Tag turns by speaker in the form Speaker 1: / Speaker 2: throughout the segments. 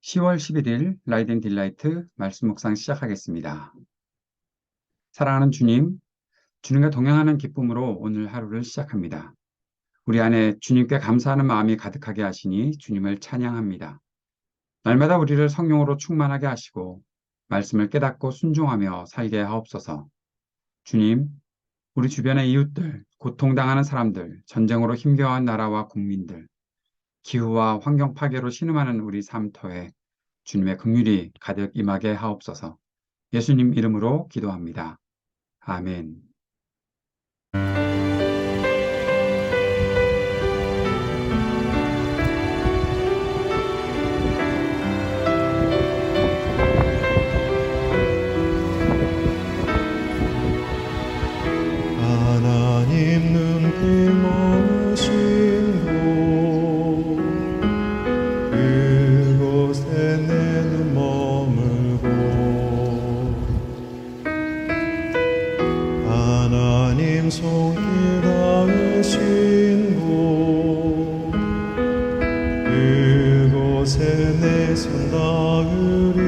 Speaker 1: 10월 11일 라이딩 딜라이트 말씀 묵상 시작하겠습니다. 사랑하는 주님, 주님과 동행하는 기쁨으로 오늘 하루를 시작합니다. 우리 안에 주님께 감사하는 마음이 가득하게 하시니 주님을 찬양합니다. 날마다 우리를 성령으로 충만하게 하시고 말씀을 깨닫고 순종하며 살게 하옵소서. 주님, 우리 주변의 이웃들, 고통당하는 사람들, 전쟁으로 힘겨워한 나라와 국민들, 기후와 환경 파괴로 신음하는 우리 삶터에 주님의 긍휼이 가득 임하게 하옵소서. 예수님 이름으로 기도합니다. 아멘.
Speaker 2: 하나님 눈길 머신 곳 그곳에 내 눈 머물고 하나님 손길 닿으신 곳 그곳에 내 손 닿으리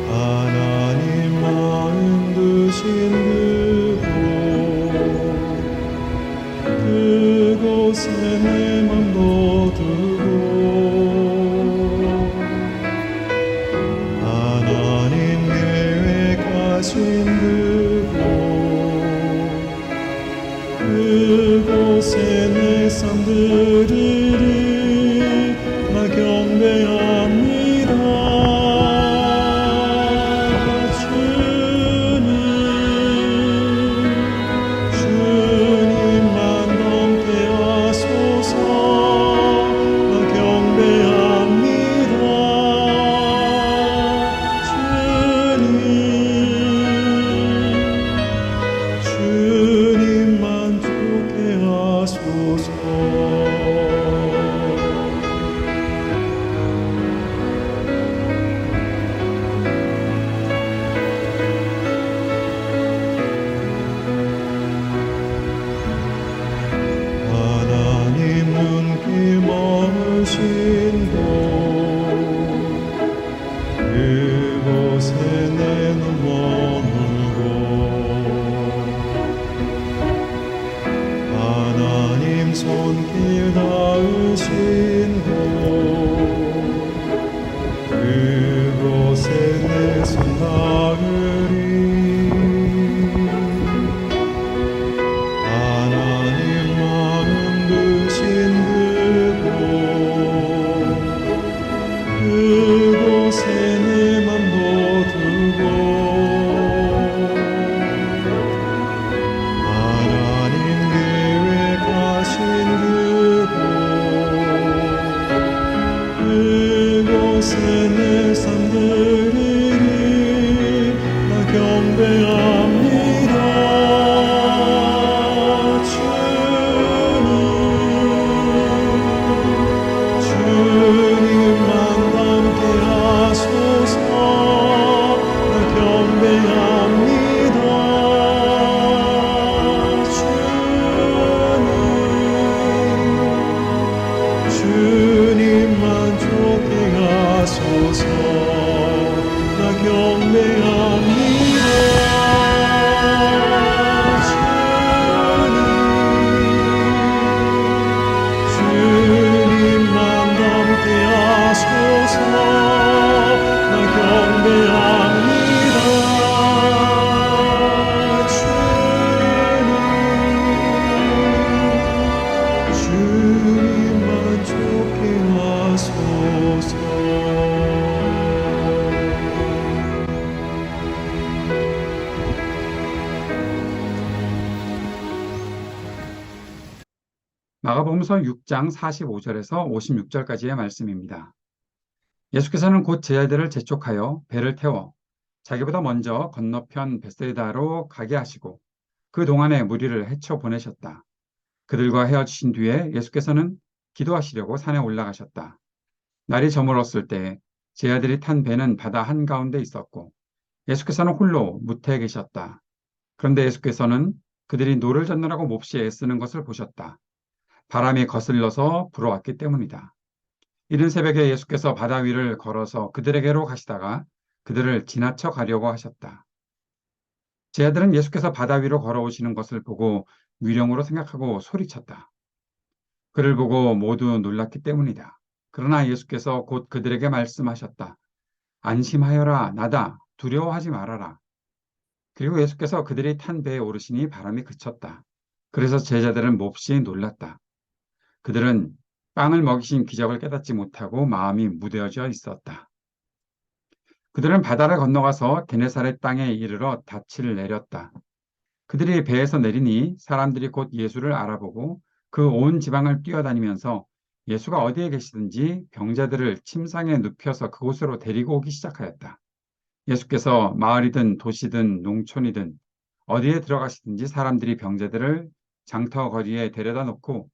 Speaker 2: 하나님 마음 두신 그곳에 내 맘도 두고 하나님 계획하신 그곳에 내 삶 드리리 나 경배합니다. 주님만 넘게 하소서 나 경배합니다. 주님만 좋게 하소서. 하나님 눈길 머무신 곳 그곳에 내 눈 머물고 하나님 손길 닿으신 곳 그곳에 내 손 닿으리 하나님 마음 두신 그곳에 내 맘도 두고 하나님 계획하신 그곳에 내 삶 드리리 나 경배합니다. 주님만 함께 하소서 나 경배합니다. 주님만 좋게 하소서 나 경배합니다. 주님만 함께 하소서 나 경배합니다. 주님만 좋게 하소서.
Speaker 1: 마가복음서 6장 45절에서 56절까지의 말씀입니다. 예수께서는 곧 제 아들을 재촉하여 배를 태워 자기보다 먼저 건너편 베세다로 가게 하시고 그 동안에 무리를 헤쳐 보내셨다. 그들과 헤어지신 뒤에 예수께서는 기도하시려고 산에 올라가셨다. 날이 저물었을 때 제 아들이 탄 배는 바다 한가운데 있었고 예수께서는 홀로 무태에 계셨다. 그런데 예수께서는 그들이 노를 젓느라고 몹시 애쓰는 것을 보셨다. 바람이 거슬러서 불어왔기 때문이다. 이른 새벽에 예수께서 바다 위를 걸어서 그들에게로 가시다가 그들을 지나쳐 가려고 하셨다. 제자들은 예수께서 바다 위로 걸어오시는 것을 보고 위령으로 생각하고 소리쳤다. 그를 보고 모두 놀랐기 때문이다. 그러나 예수께서 곧 그들에게 말씀하셨다. 안심하여라, 나다. 두려워하지 말아라. 그리고 예수께서 그들이 탄 배에 오르시니 바람이 그쳤다. 그래서 제자들은 몹시 놀랐다. 그들은 빵을 먹이신 기적을 깨닫지 못하고 마음이 무뎌져 있었다. 그들은 바다를 건너가서 게네사렛 땅에 이르러 닻을 내렸다. 그들이 배에서 내리니 사람들이 곧 예수를 알아보고 그 온 지방을 뛰어다니면서 예수가 어디에 계시든지 병자들을 침상에 눕혀서 그곳으로 데리고 오기 시작하였다. 예수께서 마을이든 도시든 농촌이든 어디에 들어가시든지 사람들이 병자들을 장터 거리에 데려다 놓고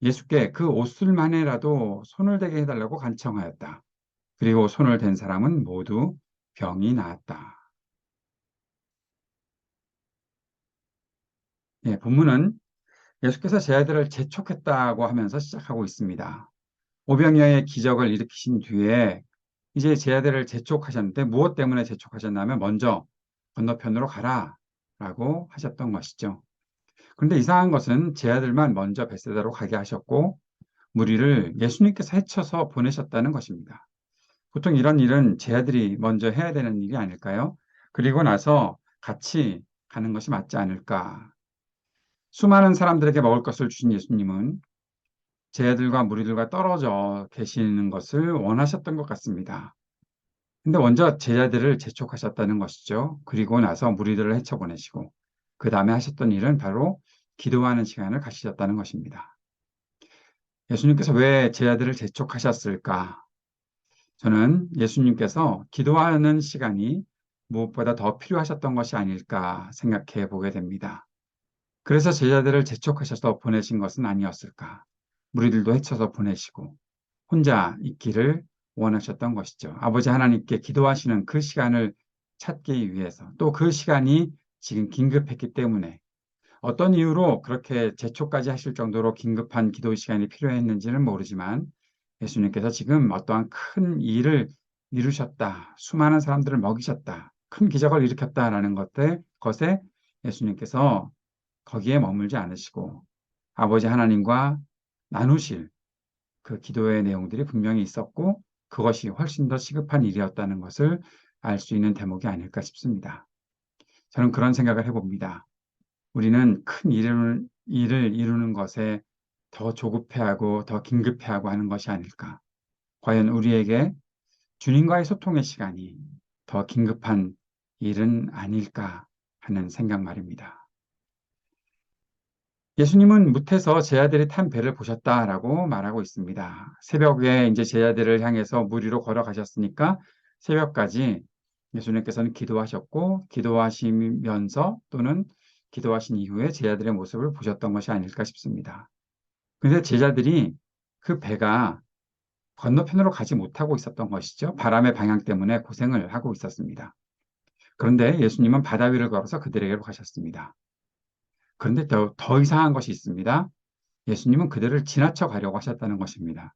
Speaker 1: 예수께 그 옷술만이라도 손을 대게 해달라고 간청하였다. 그리고 손을 댄 사람은 모두 병이 나았다. 예, 본문은 예수께서 제 아들을 재촉했다고 하면서 시작하고 있습니다. 오병이어의 기적을 일으키신 뒤에 이제 제 아들을 재촉하셨는데 무엇 때문에 재촉하셨냐면 먼저 건너편으로 가라 라고 하셨던 것이죠. 그런데 이상한 것은 제 아들만 먼저 벳세다로 가게 하셨고 무리를 예수님께서 헤쳐서 보내셨다는 것입니다. 보통 이런 일은 제 아들이 먼저 해야 되는 일이 아닐까요? 그리고 나서 같이 가는 것이 맞지 않을까? 수많은 사람들에게 먹을 것을 주신 예수님은 제자들과 무리들과 떨어져 계시는 것을 원하셨던 것 같습니다. 근데 먼저 제자들을 재촉하셨다는 것이죠. 그리고 나서 무리들을 헤쳐보내시고 그 다음에 하셨던 일은 바로 기도하는 시간을 가지셨다는 것입니다. 예수님께서 왜 제자들을 재촉하셨을까? 저는 예수님께서 기도하는 시간이 무엇보다 더 필요하셨던 것이 아닐까 생각해 보게 됩니다. 그래서 제자들을 재촉하셔서 보내신 것은 아니었을까? 무리들도 헤쳐서 보내시고 혼자 있기를 원하셨던 것이죠. 아버지 하나님께 기도하시는 그 시간을 찾기 위해서 또 그 시간이 지금 긴급했기 때문에 어떤 이유로 그렇게 재촉까지 하실 정도로 긴급한 기도 시간이 필요했는지는 모르지만 예수님께서 지금 어떠한 큰 일을 이루셨다, 수많은 사람들을 먹이셨다, 큰 기적을 일으켰다라는 것에 예수님께서 거기에 머물지 않으시고 아버지 하나님과 나누실 그 기도의 내용들이 분명히 있었고 그것이 훨씬 더 시급한 일이었다는 것을 알 수 있는 대목이 아닐까 싶습니다. 저는 그런 생각을 해봅니다. 우리는 큰 일을 이루는 것에 더 조급해하고 더 긴급해하고 하는 것이 아닐까. 과연 우리에게 주님과의 소통의 시간이 더 긴급한 일은 아닐까 하는 생각 말입니다. 예수님은 무태서 제 아들이 탄 배를 보셨다라고 말하고 있습니다. 새벽에 이제 제 아들을 향해서 무리로 걸어가셨으니까 새벽까지 예수님께서는 기도하셨고 기도하시면서 또는 기도하신 이후에 제 아들의 모습을 보셨던 것이 아닐까 싶습니다. 그런데 제자들이 그 배가 건너편으로 가지 못하고 있었던 것이죠. 바람의 방향 때문에 고생을 하고 있었습니다. 그런데 예수님은 바다 위를 걸어서 그들에게로 가셨습니다. 그런데 더 이상한 것이 있습니다. 예수님은 그들을 지나쳐 가려고 하셨다는 것입니다.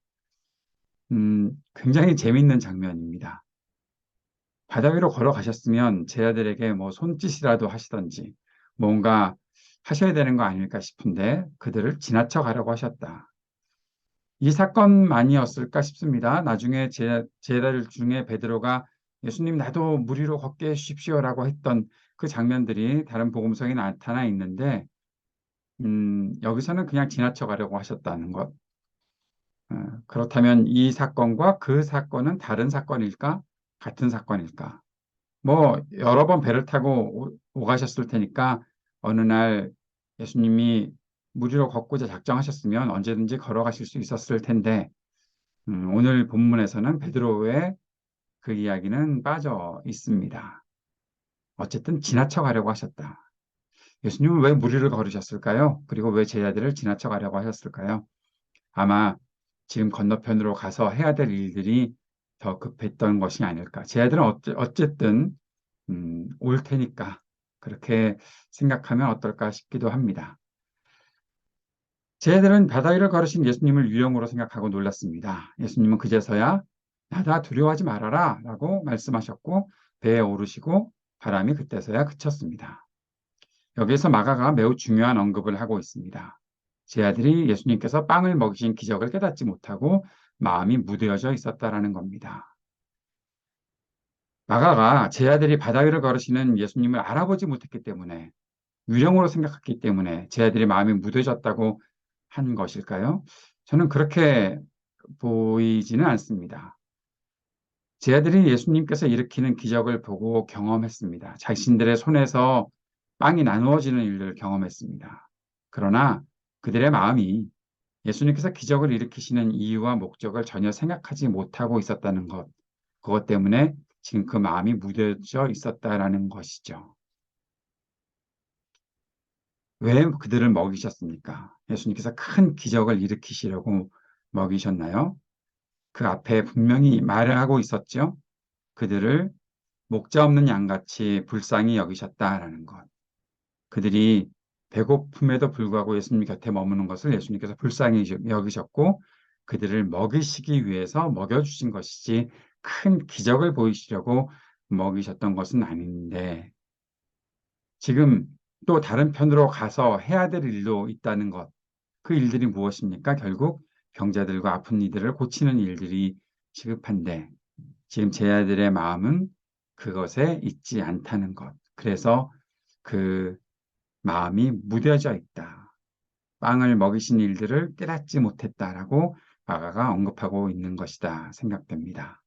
Speaker 1: 굉장히 재밌는 장면입니다. 바다 위로 걸어가셨으면 제 아들에게 뭐 손짓이라도 하시던지 뭔가 하셔야 되는 거 아닐까 싶은데 그들을 지나쳐 가려고 하셨다. 이 사건만이었을까 싶습니다. 나중에 제자들 중에 베드로가 예수님 나도 무리로 걷게 해주십시오라고 했던 그 장면들이 다른 복음서에 나타나 있는데 여기서는 그냥 지나쳐 가려고 하셨다는 것. 그렇다면 이 사건과 그 사건은 다른 사건일까? 같은 사건일까? 뭐 여러 번 배를 타고 오가셨을 테니까 어느 날 예수님이 무리로 걷고자 작정하셨으면 언제든지 걸어가실 수 있었을 텐데 오늘 본문에서는 베드로의 그 이야기는 빠져 있습니다. 어쨌든 지나쳐 가려고 하셨다. 예수님은 왜 무리를 걸으셨을까요? 그리고 왜 제자들을 지나쳐 가려고 하셨을까요? 아마 지금 건너편으로 가서 해야 될 일들이 더 급했던 것이 아닐까. 제자들은 어쨌든 올 테니까 그렇게 생각하면 어떨까 싶기도 합니다. 쟤들은 바다 위를 걸으신 예수님을 유령으로 생각하고 놀랐습니다. 예수님은 그제서야 나다 두려워하지 말아라 라고 말씀하셨고 배에 오르시고 바람이 그때서야 그쳤습니다. 여기에서 마가가 매우 중요한 언급을 하고 있습니다. 제 아들이 예수님께서 빵을 먹이신 기적을 깨닫지 못하고 마음이 무뎌져 있었다라는 겁니다. 마가가 제 아들이 바다 위를 걸으시는 예수님을 알아보지 못했기 때문에 유령으로 생각했기 때문에 제 아들이 마음이 무뎌졌다고 한 것일까요? 저는 그렇게 보이지는 않습니다. 제 아들이 예수님께서 일으키는 기적을 보고 경험했습니다. 자신들의 손에서 빵이 나누어지는 일들을 경험했습니다. 그러나 그들의 마음이 예수님께서 기적을 일으키시는 이유와 목적을 전혀 생각하지 못하고 있었다는 것, 그것 때문에 지금 그 마음이 무뎌져 있었다라는 것이죠. 왜 그들을 먹이셨습니까? 예수님께서 큰 기적을 일으키시려고 먹이셨나요? 그 앞에 분명히 말을 하고 있었죠. 그들을 목자 없는 양같이 불쌍히 여기셨다라는 것. 그들이 배고픔에도 불구하고 예수님 곁에 머무는 것을 예수님께서 불쌍히 여기셨고 그들을 먹이시기 위해서 먹여주신 것이지 큰 기적을 보이시려고 먹이셨던 것은 아닌데 지금 또 다른 편으로 가서 해야 될 일도 있다는 것. 그 일들이 무엇입니까? 결국 병자들과 아픈 이들을 고치는 일들이 시급한데 지금 제 아들의 마음은 그것에 있지 않다는 것. 그래서 그 마음이 무뎌져 있다. 빵을 먹이신 일들을 깨닫지 못했다라고 마가가 언급하고 있는 것이다 생각됩니다.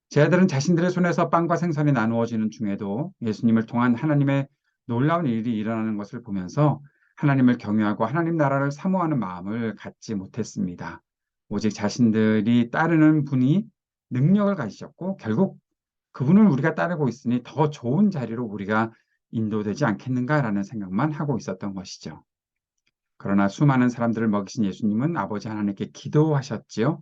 Speaker 1: 제 아들은 자신들의 손에서 빵과 생선이 나누어지는 중에도 예수님을 통한 하나님의 놀라운 일이 일어나는 것을 보면서 하나님을 경외하고 하나님 나라를 사모하는 마음을 갖지 못했습니다. 오직 자신들이 따르는 분이 능력을 가지셨고 결국 그분을 우리가 따르고 있으니 더 좋은 자리로 우리가 인도되지 않겠는가라는 생각만 하고 있었던 것이죠. 그러나 수많은 사람들을 먹이신 예수님은 아버지 하나님께 기도하셨지요.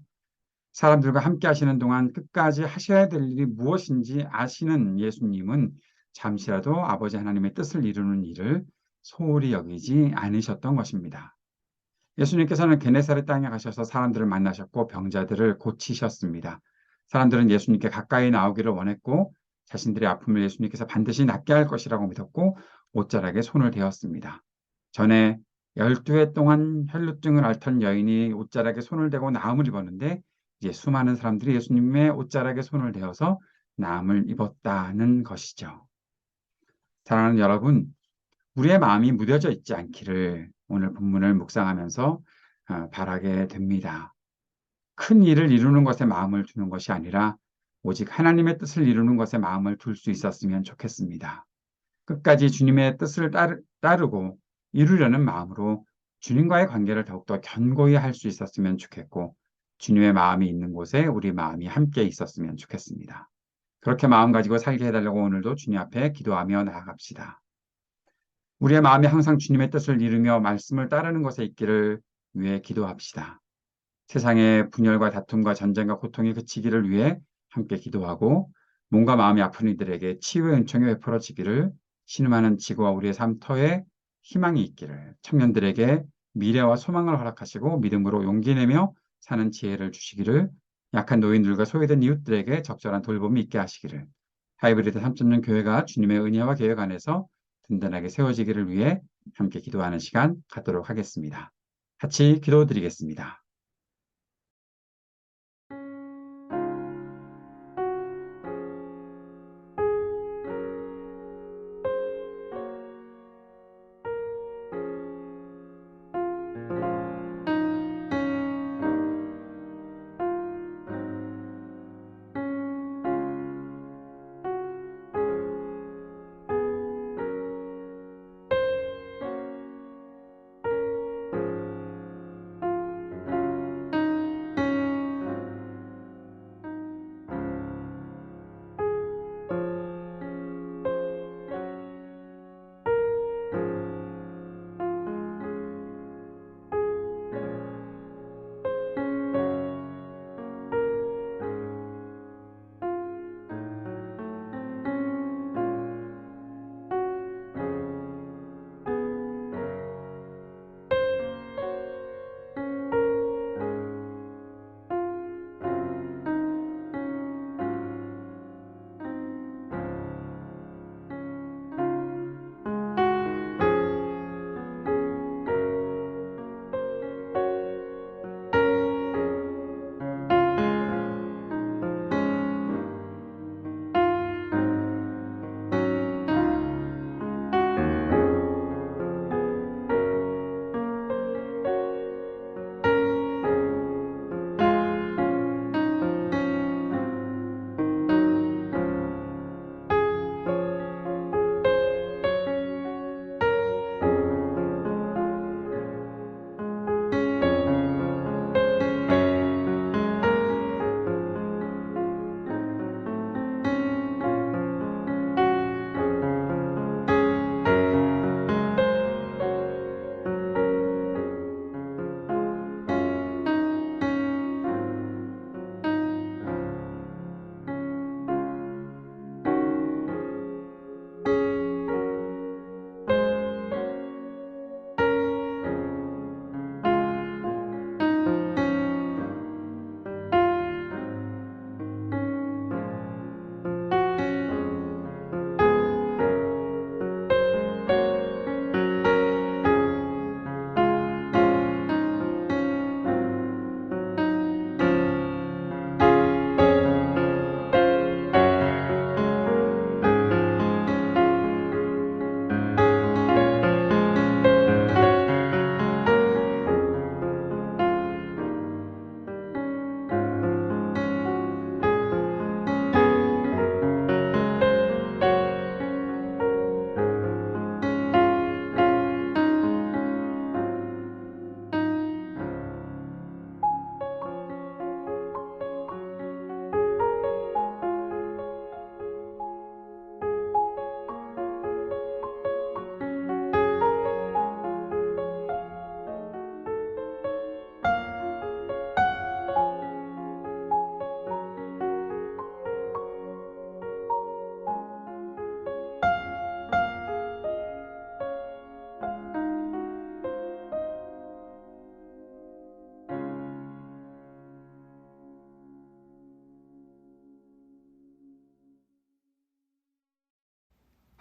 Speaker 1: 사람들과 함께 하시는 동안 끝까지 하셔야 될 일이 무엇인지 아시는 예수님은 잠시라도 아버지 하나님의 뜻을 이루는 일을 소홀히 여기지 않으셨던 것입니다. 예수님께서는 게네사렛 땅에 가셔서 사람들을 만나셨고 병자들을 고치셨습니다. 사람들은 예수님께 가까이 나오기를 원했고 자신들의 아픔을 예수님께서 반드시 낫게 할 것이라고 믿었고 옷자락에 손을 대었습니다. 전에 12해 동안 혈루증을 앓던 여인이 옷자락에 손을 대고 나음을 입었는데 이제 수많은 사람들이 예수님의 옷자락에 손을 대어서 나음을 입었다는 것이죠. 사랑하는 여러분, 우리의 마음이 무뎌져 있지 않기를 오늘 본문을 묵상하면서 바라게 됩니다. 큰 일을 이루는 것에 마음을 두는 것이 아니라 오직 하나님의 뜻을 이루는 것에 마음을 둘 수 있었으면 좋겠습니다. 끝까지 주님의 뜻을 따르고 이루려는 마음으로 주님과의 관계를 더욱더 견고히 할 수 있었으면 좋겠고 주님의 마음이 있는 곳에 우리 마음이 함께 있었으면 좋겠습니다. 그렇게 마음 가지고 살게 해달라고 오늘도 주님 앞에 기도하며 나아갑시다. 우리의 마음이 항상 주님의 뜻을 이루며 말씀을 따르는 것에 있기를 위해 기도합시다. 세상의 분열과 다툼과 전쟁과 고통이 그치기를 위해 함께 기도하고 몸과 마음이 아픈 이들에게 치유의 은총이 베풀어지기를 신음하는 지구와 우리의 삶터에 희망이 있기를 청년들에게 미래와 소망을 허락하시고 믿음으로 용기 내며 사는 지혜를 주시기를 약한 노인들과 소외된 이웃들에게 적절한 돌봄이 있게 하시기를 하이브리드 3.0 교회가 주님의 은혜와 계획 안에서 든든하게 세워지기를 위해 함께 기도하는 시간 갖도록 하겠습니다. 같이 기도드리겠습니다.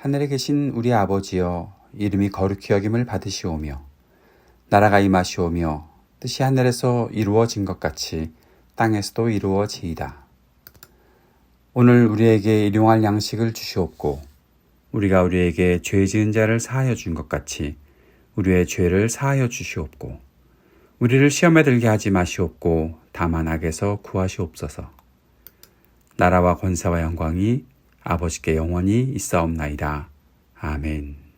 Speaker 1: 하늘에 계신 우리 아버지여, 이름이 거룩히 여김을 받으시오며 나라가 임하시오며 뜻이 하늘에서 이루어진 것 같이 땅에서도 이루어지이다. 오늘 우리에게 일용할 양식을 주시옵고 우리가 우리에게 죄 지은 자를 사하여 준 것 같이 우리의 죄를 사하여 주시옵고 우리를 시험에 들게 하지 마시옵고 다만 악에서 구하시옵소서. 나라와 권세와 영광이 아버지께 영원히 있사옵나이다. 아멘.